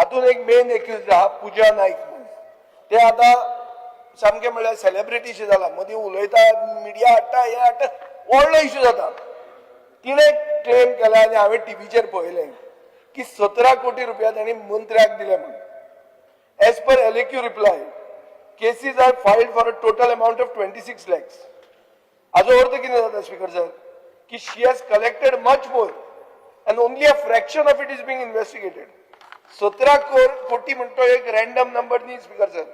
हातून एक main accused आहा पूजा नाईक म्हणून. ते आता सामके म्हणल्यार सेलिब्रिटीशी जाला. मदीं उलयता, मिडिया हाडटा, हे हाडटा, व्हडलो इश्यू जाता. तिणे क्लेम केला आनी हांवें टीव्हीचेर पळयलें की 17 कोटी रुपया तांणी मंत्र्याक दिले म्हणून. As per LAQ reply, cases are filed for a total amount of 26 lakhs. हाजो अर्थ कितें जाता स्पीकर सर की she has collected much more and only a fraction of it is being investigated. 17 कोटी म्हणतो एक रॅन्डम नंबर न्ही speaker sir.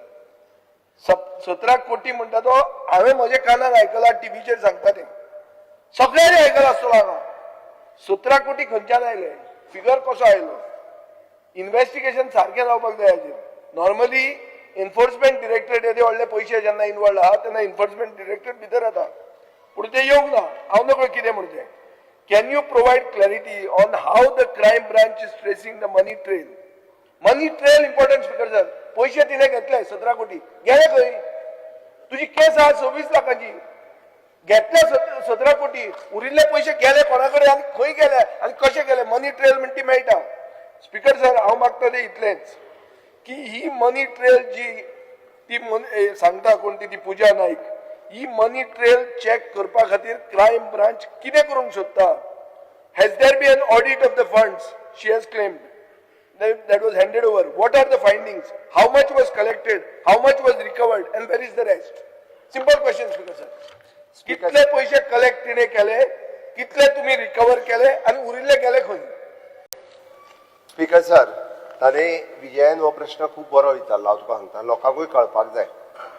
17 कोटी म्हणटा तो हांवें म्हजे कानान आयकला, टीव्हीचेर सांगता ते सगळ्यांनी आयकला आसतलो हांगा. 17 कोटी खंयच्यान आयले, फिगर कसो आयलो, इन्व्हेस्टिगेशन सारकें जावपाक जाय हाजेर. नॉर्मली एन्फोर्समेंट डिरेक्टरेट येदे व्हडले पयशे जेन्ना इनवॉल्ड आहा तेन्ना एन्फोर्समेंट डिरेक्टरेट भितर येता, पूण ते येवंक ना. हांव नकळो कितें म्हणून तें. Can you provide clarity on how the crime branch is tracing the money trail? Money trail important speaker sir. पैसे तिने घेतले 17 कोटी गेले खंय? तुझी केस आहा 26 लाखांची. घेतले 17 कोटी, उरिल्ले पैसे गेले कोणाकडे आनी खंय गेले आनी कशे गेले? मनी ट्रेल म्हणटा ती मेळटा. स्पीकर सर हांव मागता ते इतलेंच की ही मनी ट्रेल जी ती सांगता कोण ती पूजा नाईक, ही मनी ट्रेल चेक करपा खातीर क्रायम ब्रांच कितें करूंक सोदता? Has there been an audit of the funds she has claimed that was handed over? What are the findings? How much was collected? How much was recovered? And where is the rest? Simple question, Speaker sir. कितले पैसे collect तिने केले, कितले तुम्ही recover केले आणि उरिल्ले गेले खंय? स्पीकर सर, ताणे विजयान हो प्रश्न खूप बरो विचारला. हांव तुका सांगता, लोकांकूय कळपाक जाय.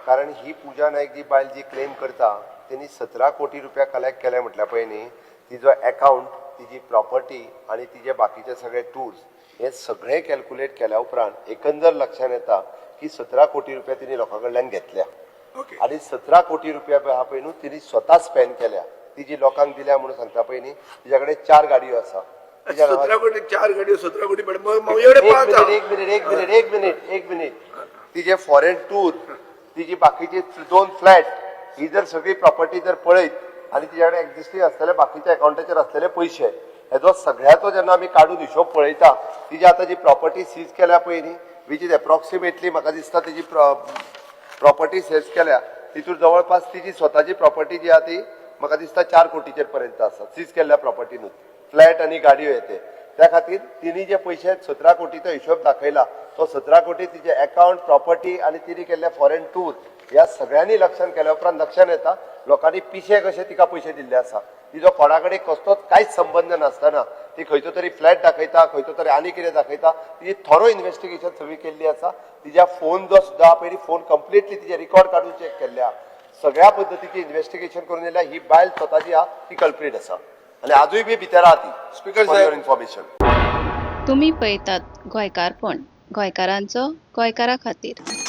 कारण ही पूजा नाईक जी बायल जी क्लेम करता त्यांनी 17 कोटी रुपया कलेक्ट केले म्हटल्या पळय न्ही, तिजो अकाउंट, तिजी प्रॉपर्टी आणि तिजे बाकीचे सगळे टूर्स हे सगळे कॅल्क्युलेट केल्या उपरांत एकंदर लक्षात येता की 17 कोटी रुपया तिने लोकां कडल्यान घेतल्या. आणि 17 कोटी रुपया आहा पळय न्हू तिने स्वता स्पेंड केल्या. तिजी लोकांक दिल्या म्हणून सांगता पळय न्ही, तिच्या कडेन 4 गाडयो आसा. 17 कोटी 4 गाडयो 17 कोटी एक मिनिट तिचे फॉरेन टूर, तिची बाकीची 2 फ्लॅट, ही जर सगळी प्रॉपर्टी जर पळयत आणि तिच्याकडे एक्झिस्टिंग असलेले बाकीच्या अकाउंटाचेर असलेले पयशे हेजो सगळ्याचो जेन्ना आमी काडून हिशोब पळयता, तिची आतां जी प्रॉपर्टी सीज केल्या पळय न्ही, वीच इज एप्रॉक्सिमेटली म्हाका दिसता तिची प्रॉपर्टी सीज केल्या तितून जवळपास तिची स्वताची प्रॉपर्टी जी आहा ती म्हाका दिसता 4 कोटीचेर पर्यंत आसा सीज केल्ल्या प्रॉपर्टीनूच, फ्लॅट आनी गाडयो येते. त्या खातीर तिने जे पयशे 17 कोटीचो हिशोब दाखयला तो 17 कोटी तिचे अकाउंट, प्रॉपर्टी आणि तिने केल्ले फॉरेन टूर ह्या सगळ्यांनी लक्षात केल्या उपरांत लक्षात येता लोकांनी पिशे कशे तिका पयशे दिल्ले आसा. तिजो कोणाकडे कसलोच कांयच संबंध नासतना ती खंयचो तरी फ्लॅट दाखयता, खंयचो तरी आनी कितें दाखयता. तिची थॉरो इन्व्हेस्टिगेशन सगळी केल्ली आसा. तिच्या फोन जो सुद्धा पयलीं फोन कंप्लिटली तिचे रिकॉर्ड काडून चेक केल्ल्या, सगळ्या पद्दतीची इन्व्हेस्टिगेशन करून येयल्या. ही बायल स्वताची आहा ती कल्प्रीट आसा आणि आजूय बी भितर आहा ती. Speaker for your information. तुम्ही पळयतात गोंयकारपण, गोंयकारांचो गोंयकारा खातीर.